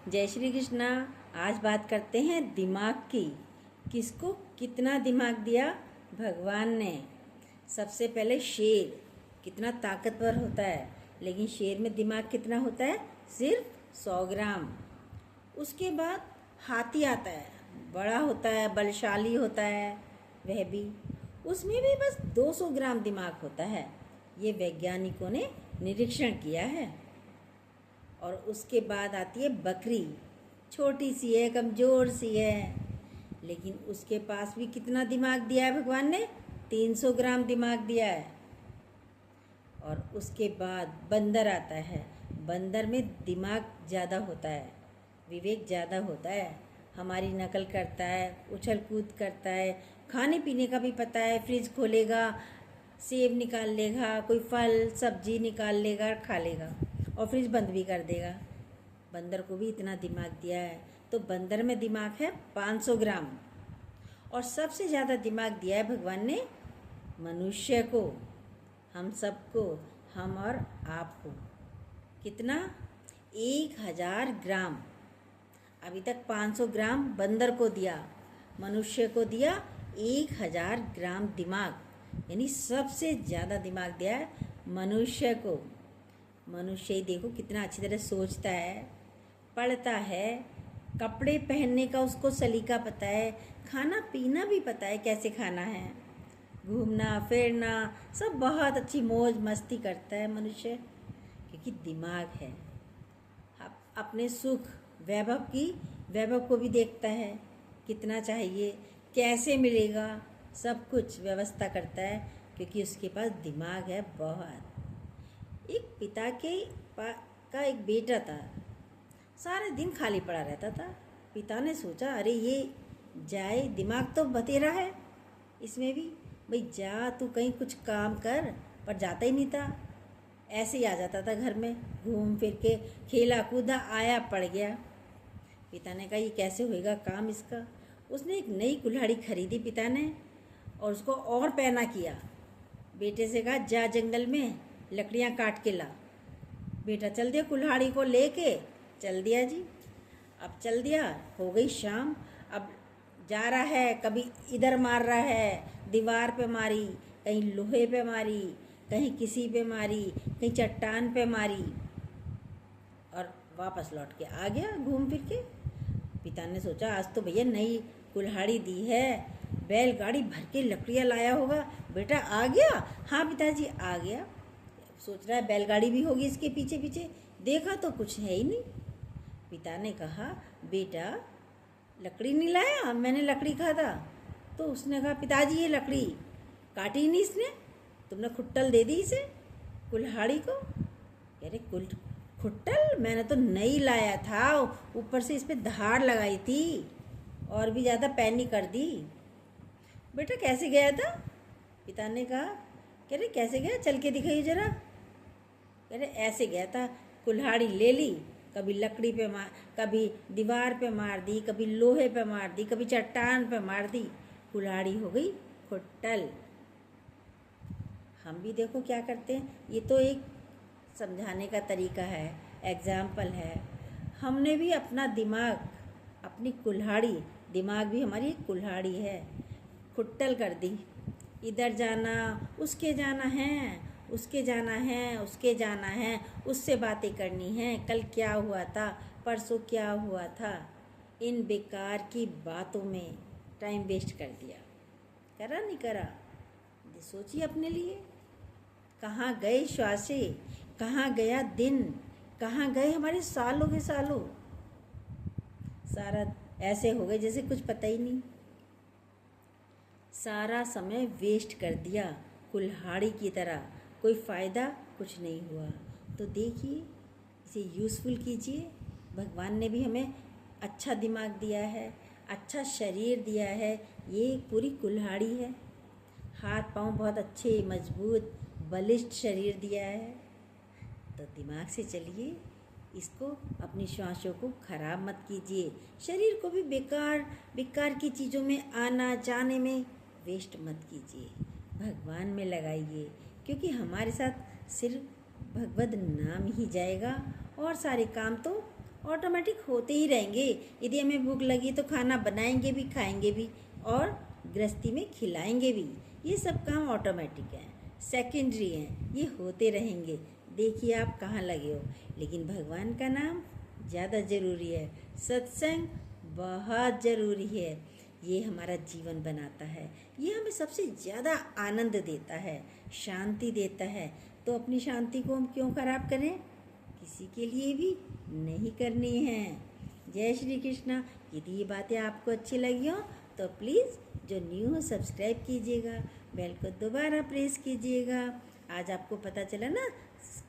जय श्री कृष्णा। आज बात करते हैं दिमाग की। किसको कितना दिमाग दिया भगवान ने। सबसे पहले शेर कितना ताकतवर होता है, लेकिन शेर में दिमाग कितना होता है? सिर्फ 100 ग्राम। उसके बाद हाथी आता है, बड़ा होता है, बलशाली होता है, वह भी उसमें भी बस 200 ग्राम दिमाग होता है। ये वैज्ञानिकों ने निरीक्षण किया है। और उसके बाद आती है बकरी, छोटी सी है, कमज़ोर सी है, लेकिन उसके पास भी कितना दिमाग दिया है भगवान ने? 300 ग्राम दिमाग दिया है। और उसके बाद बंदर आता है। बंदर में दिमाग ज़्यादा होता है, विवेक ज़्यादा होता है, हमारी नकल करता है, उछल कूद करता है, खाने पीने का भी पता है, फ्रिज खोलेगा, सेब निकाल लेगा, कोई फल सब्जी निकाल लेगा, खा लेगा और फ्रिज बंद भी कर देगा। बंदर को भी इतना दिमाग दिया है, तो बंदर में दिमाग है 500 ग्राम। और सबसे ज़्यादा दिमाग दिया है भगवान ने मनुष्य को, हम सबको, हम और आपको। कितना? 1000 ग्राम। अभी तक 500 ग्राम बंदर को दिया, मनुष्य को दिया 1000 ग्राम दिमाग, यानी सबसे ज़्यादा दिमाग दिया है मनुष्य को। मनुष्य ही देखो कितना अच्छी तरह सोचता है, पढ़ता है, कपड़े पहनने का उसको सलीका पता है, खाना पीना भी पता है कैसे खाना है, घूमना फिरना सब बहुत अच्छी मौज मस्ती करता है मनुष्य, क्योंकि दिमाग है। अपने सुख वैभव को भी देखता है, कितना चाहिए, कैसे मिलेगा, सब कुछ व्यवस्था करता है, क्योंकि उसके पास दिमाग है बहुत। एक पिता का एक बेटा था, सारे दिन खाली पड़ा रहता था। पिता ने सोचा, अरे ये जाए, दिमाग तो बतेरा है इसमें भी, भाई जा तू कहीं कुछ काम कर, पर जाता ही नहीं था। ऐसे ही आ जाता था घर में, घूम फिर के खेला कूदा, आया पड़ गया। पिता ने कहा ये कैसे होएगा काम इसका। उसने एक नई कुल्हाड़ी खरीदी पिता ने, और उसको और पैना किया। बेटे से कहा जा जंगल में लकड़ियाँ काट के ला। बेटा चल दिया, कुल्हाड़ी को लेके चल दिया जी। अब चल दिया, हो गई शाम। अब जा रहा है, कभी इधर मार रहा है, दीवार पे मारी, कहीं लोहे पे मारी, कहीं किसी पे मारी, कहीं चट्टान पे मारी, और वापस लौट के आ गया घूम फिर के। पिता ने सोचा आज तो भैया नई कुल्हाड़ी दी है, बैलगाड़ी भर के लकड़ियाँ लाया होगा। बेटा आ गया? हाँ पिताजी आ गया। सोच रहा है बैलगाड़ी भी होगी इसके पीछे पीछे, देखा तो कुछ है ही नहीं। पिता ने कहा बेटा लकड़ी नहीं लाया? मैंने लकड़ी कहा था। तो उसने कहा पिताजी ये लकड़ी काटी नहीं इसने, तुमने खुट्टल दे दी इसे कुल्हाड़ी को। कह रहे खुट्टल मैंने तो नई लाया था, ऊपर से इस पर धार लगाई थी और भी ज़्यादा पैनी कर दी। बेटा कैसे गया था? पिता ने कहा। कह रहे कैसे गया, चल के दिखाइए जरा। कह रहे ऐसे गया था, कुल्हाड़ी ले ली, कभी लकड़ी पे मार, कभी दीवार पे मार दी, कभी लोहे पे मार दी, कभी चट्टान पे मार दी, कुल्हाड़ी हो गई खुट्टल। हम भी देखो क्या करते हैं, ये तो एक समझाने का तरीका है, एग्जाम्पल है। हमने भी अपना दिमाग, अपनी कुल्हाड़ी, दिमाग भी हमारी कुल्हाड़ी है, खुट्टल कर दी। इधर जाना, उसके जाना है, उसके जाना है, उसके जाना है, उससे बातें करनी है, कल क्या हुआ था, परसों क्या हुआ था, इन बेकार की बातों में टाइम वेस्ट कर दिया। करा नहीं करा? सोचिए अपने लिए, कहाँ गए श्वासे, कहाँ गया दिन, कहाँ गए हमारे सालों के सालों। सारा ऐसे हो गए जैसे कुछ पता ही नहीं, सारा समय वेस्ट कर दिया कुल्हाड़ी की तरह, कोई फ़ायदा कुछ नहीं हुआ। तो देखिए, इसे यूज़फुल कीजिए। भगवान ने भी हमें अच्छा दिमाग दिया है, अच्छा शरीर दिया है, ये पूरी कुल्हाड़ी है। हाथ पांव बहुत अच्छे मजबूत बलिष्ठ शरीर दिया है। तो दिमाग से चलिए, इसको अपनी श्वासों को खराब मत कीजिए, शरीर को भी बेकार की चीज़ों में आना जाने में वेस्ट मत कीजिए, भगवान में लगाइए, क्योंकि हमारे साथ सिर्फ भगवत नाम ही जाएगा और सारे काम तो ऑटोमेटिक होते ही रहेंगे। यदि हमें भूख लगी तो खाना बनाएंगे भी, खाएंगे भी और गृहस्थी में खिलाएंगे भी। ये सब काम ऑटोमेटिक हैं, सेकेंडरी हैं, ये होते रहेंगे। देखिए आप कहाँ लगे हो, लेकिन भगवान का नाम ज़्यादा ज़रूरी है। सत्संग बहुत ज़रूरी है। ये हमारा जीवन बनाता है, ये हमें सबसे ज़्यादा आनंद देता है, शांति देता है। तो अपनी शांति को हम क्यों खराब करें? किसी के लिए भी नहीं करनी है। जय श्री कृष्णा। यदि ये बातें आपको अच्छी लगी हो तो प्लीज़ जो न्यू हो सब्सक्राइब कीजिएगा, बेल को दोबारा प्रेस कीजिएगा। आज आपको पता चला ना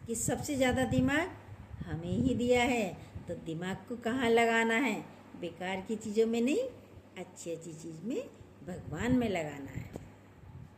कि सबसे ज़्यादा दिमाग हमें ही दिया है, तो दिमाग को कहाँ लगाना है? बेकार की चीज़ों में नहीं, अच्छी अच्छी चीज़ में, भगवान में लगाना है।